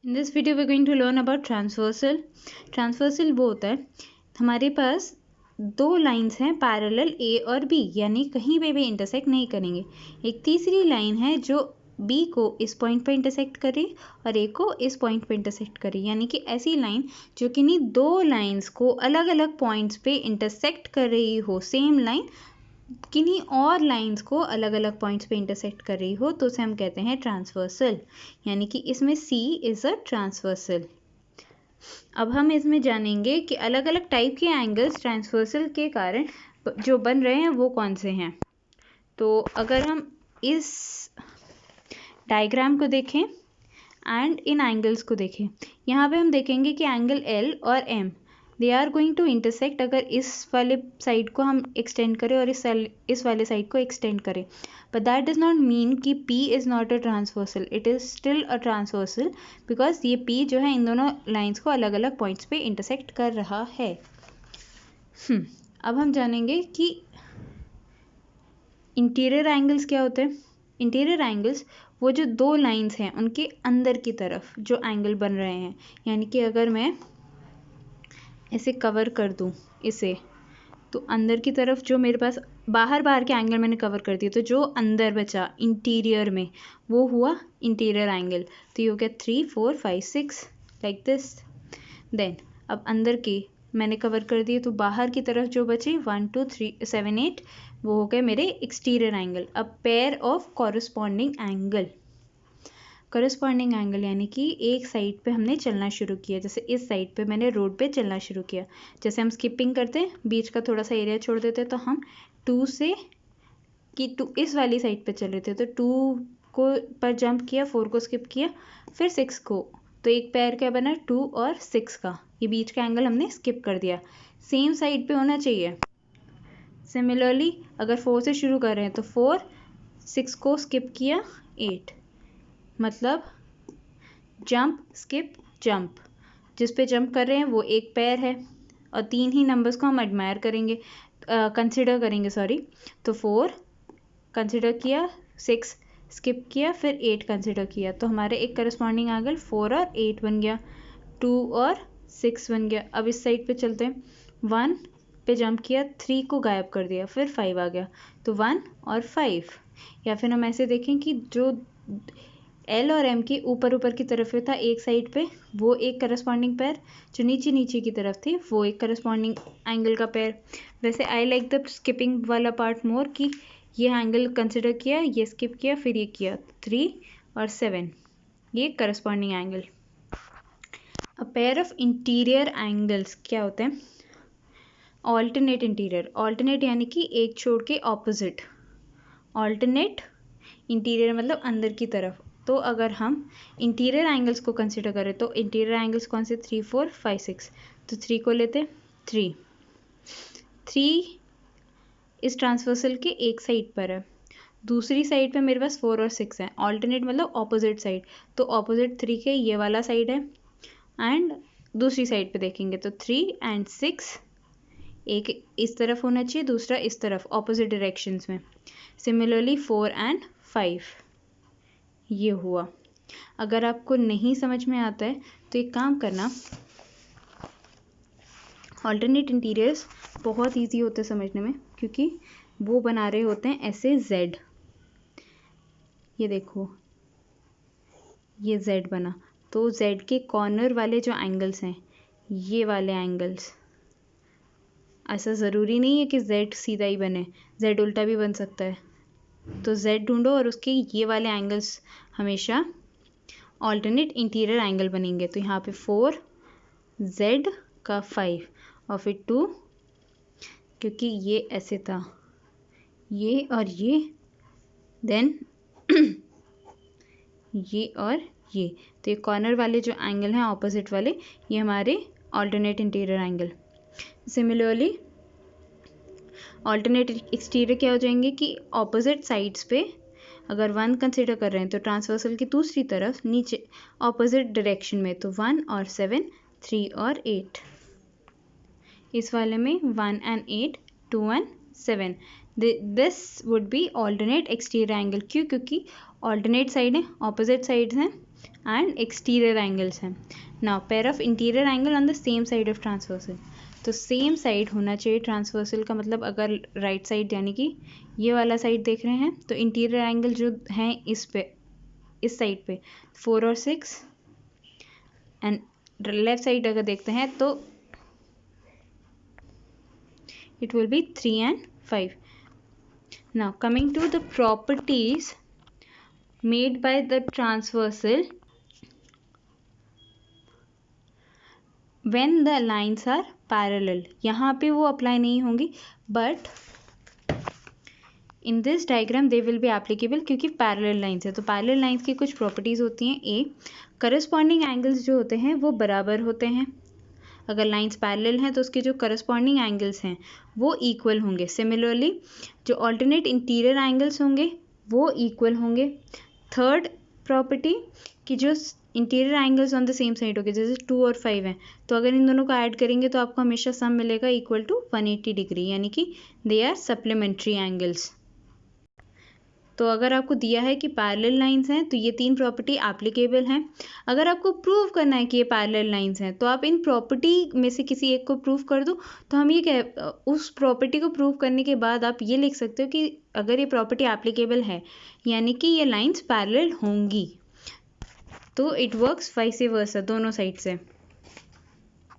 In this video we going to learn about transversal. Transversal वो होता है हमारे पास दो लाइंस हैं पैरेलल ए और बी, यानी कहीं पे भी इंटरसेक्ट नहीं करेंगे। एक तीसरी लाइन है जो बी को इस पॉइंट पे इंटरसेक्ट करे और ए को इस पॉइंट पे इंटरसेक्ट करे, यानी कि ऐसी लाइन जो किन्हीं दो लाइंस को अलग अलग पॉइंट्स पे इंटरसेक्ट कर रही हो। सेम लाइन किन्हीं और लाइंस को अलग अलग पॉइंट्स पे इंटरसेक्ट कर रही हो तो उसे हम कहते हैं ट्रांसवर्सल, यानी कि इसमें सी इज़ अ ट्रांसवर्सल। अब हम इसमें जानेंगे कि अलग अलग टाइप के एंगल्स ट्रांसवर्सल के कारण जो बन रहे हैं वो कौन से हैं। तो अगर हम इस डायग्राम को देखें एंड इन एंगल्स को देखें, यहाँ पे हम देखेंगे कि एंगल एल और M they are going to intersect. अगर इस वाले साइड को हम एक्सटेंड करें और इस वाले साइड को एक्सटेंड करें, but that does not mean कि P is not a transversal, it is still a transversal because ये P जो है इन दोनों लाइंस को अलग अलग पॉइंट्स पे इंटरसेक्ट कर रहा है। अब हम जानेंगे कि इंटीरियर एंगल्स क्या होते हैं। इंटीरियर एंगल्स वो जो दो लाइंस हैं उनके अंदर की तरफ जो एंगल बन रहे हैं, यानी कि अगर मैं इसे कवर कर दूं इसे, तो अंदर की तरफ जो मेरे पास बाहर के एंगल मैंने कवर कर दिए, तो जो अंदर बचा इंटीरियर में वो हुआ इंटीरियर एंगल। तो ये हो गया 3, 4, 5, 6 लाइक दिस। देन अब अंदर की मैंने कवर कर दिए, तो बाहर की तरफ जो बचे 1, 2, 3, 7, 8 वो हो गए मेरे एक्सटीरियर एंगल। अब pair of corresponding angle, corresponding angle यानी कि एक साइड पे हमने चलना शुरू किया, जैसे इस साइड पे मैंने रोड पे चलना शुरू किया। जैसे हम स्किपिंग करते हैं, बीच का थोड़ा सा एरिया छोड़ देते हैं, तो हम 2 से कि 2 इस वाली साइड पे चल रहे थे, तो 2 को पर जंप किया, 4 को स्किप किया, फिर 6 को, तो एक पैर क्या बना 2 और 6 का, ये बीच का एंगल हमने स्किप कर दिया। सेम साइड पे होना चाहिए। सिमिलरली अगर 4 से शुरू कर रहे हैं तो 4, 6 को स्किप किया, 8, मतलब जंप स्किप जंप। जिस पे जंप कर रहे हैं वो एक पैर है और 3 ही नंबर्स को हम एडमायर करेंगे, कंसिडर करेंगे, सॉरी। तो 4 कंसिडर किया, 6 स्किप किया, फिर 8 कंसिडर किया, तो हमारे एक करस्पॉन्डिंग एंगल 4 और 8 बन गया, 2 और 6 बन गया। अब इस साइड पे चलते हैं, 1 पे जंप किया, 3 को गायब कर दिया, फिर 5 आ गया, तो 1 और 5। या फिर हम ऐसे देखें कि जो एल और एम के ऊपर की तरफ था एक साइड पे, वो एक करस्पॉन्डिंग पेयर, जो नीचे की तरफ थी वो एक करस्पॉन्डिंग एंगल का पेयर। वैसे आई लाइक द स्किपिंग वाला पार्ट मोर, कि ये एंगल कंसिडर किया, ये स्किप किया, फिर ये किया, 3 और 7, ये corresponding angle. A pair of interior angles क्या होते हैं? ऑल्टरनेट इंटीरियर, ऑल्टरनेट यानी कि एक छोड़ के ऑपोजिट, ऑल्टरनेट इंटीरियर मतलब अंदर की तरफ। तो अगर हम इंटीरियर एंगल्स को कंसिडर करें तो इंटीरियर एंगल्स कौन से? 3, 4, 5, 6। तो 3 को लेते, 3 इस ट्रांसवर्सल के एक साइड पर है, दूसरी साइड पे मेरे पास 4 और 6 है। ऑल्टरनेट मतलब ऑपोजिट साइड, तो ऑपोजिट 3 के ये वाला साइड है, एंड दूसरी साइड पे देखेंगे तो 3 एंड 6, एक इस तरफ होना चाहिए, दूसरा इस तरफ, ऑपोजिट डायरेक्शंस में। सिमिलरली 4 एंड 5 ये हुआ। अगर आपको नहीं समझ में आता है तो एक काम करना, ऑल्टरनेट इंटीरियर्स बहुत इजी होते हैं समझने में, क्योंकि वो बना रहे होते हैं ऐसे जेड। ये देखो ये जेड बना, तो जेड के कॉर्नर वाले जो एंगल्स हैं, ये वाले एंगल्स, ऐसा ज़रूरी नहीं है कि जेड सीधा ही बने, जेड उल्टा भी बन सकता है। तो जेड ढूंढो और उसके ये वाले एंगल्स हमेशा ऑल्टरनेट इंटीरियर एंगल बनेंगे। तो यहाँ पे 4 जेड का 5 और फिर 2, क्योंकि ये ऐसे था, ये और ये, देन ये और ये, तो ये कॉर्नर वाले जो एंगल हैं ऑपोजिट वाले, ये हमारे alternate interior angle. Similarly alternate exterior क्या हो जाएंगे कि ऑपोजिट साइड्स पे अगर 1 कंसिडर कर रहे हैं तो ट्रांसवर्सल की दूसरी तरफ नीचे ऑपोजिट डायरेक्शन में, तो 1 और 7, 3 और 8। इस वाले में 1 and 8, 2 and 7, this would be alternate exterior angle. क्यों? क्योंकि ऑल्टरनेट साइड है, ऑपोजिट साइड्स हैं, एंड एक्सटीरियर एंगल्स हैं। Now pair of interior angle on the same side of transversal, तो सेम साइड होना चाहिए ट्रांसवर्सल का मतलब अगर राइट साइड यानी कि ये वाला साइड देख रहे हैं तो इंटीरियर एंगल जो हैं इस पे, इस साइड पे 4 और 6 एंड लेफ्ट साइड अगर देखते हैं तो it will be 3 and 5. Now coming to the properties made by the transversal when the lines are parallel, यहाँ पे वो अप्लाई नहीं होंगी but in this diagram they will be applicable क्योंकि पैरेलल लाइंस है। तो पैरेलल लाइंस की कुछ प्रॉपर्टीज़ होती हैं। ए, करस्पॉन्डिंग एंगल्स जो होते हैं वो बराबर होते हैं। अगर लाइंस पैरेलल हैं तो उसके जो करस्पॉन्डिंग एंगल्स हैं वो इक्वल होंगे। सिमिलरली जो ऑल्टरनेट इंटीरियर एंगल्स होंगे वो इक्वल होंगे। थर्ड प्रॉपर्टी कि जो interior angles on the same side होंगे, जैसे 2 और 5 हैं तो अगर इन दोनों को ऐड करेंगे तो आपको हमेशा सम मिलेगा इक्वल टू 180 डिग्री, यानी कि दे आर सप्लीमेंट्री एंगल्स। तो अगर आपको दिया है कि पैरेलल लाइंस हैं तो ये 3 प्रॉपर्टी एप्लीकेबल हैं। अगर आपको प्रूव करना है कि ये पैरेलल लाइंस हैं तो आप इन प्रॉपर्टी में से किसी एक को प्रूव कर दो। तो हम ये उस प्रॉपर्टी को प्रूव करने के बाद आप ये लिख सकते हो कि अगर ये प्रॉपर्टी एप्लीकेबल है यानी कि ये लाइंस पैरेलल होंगी। तो इट वर्क्स वाइस वर्सा दोनों साइड से।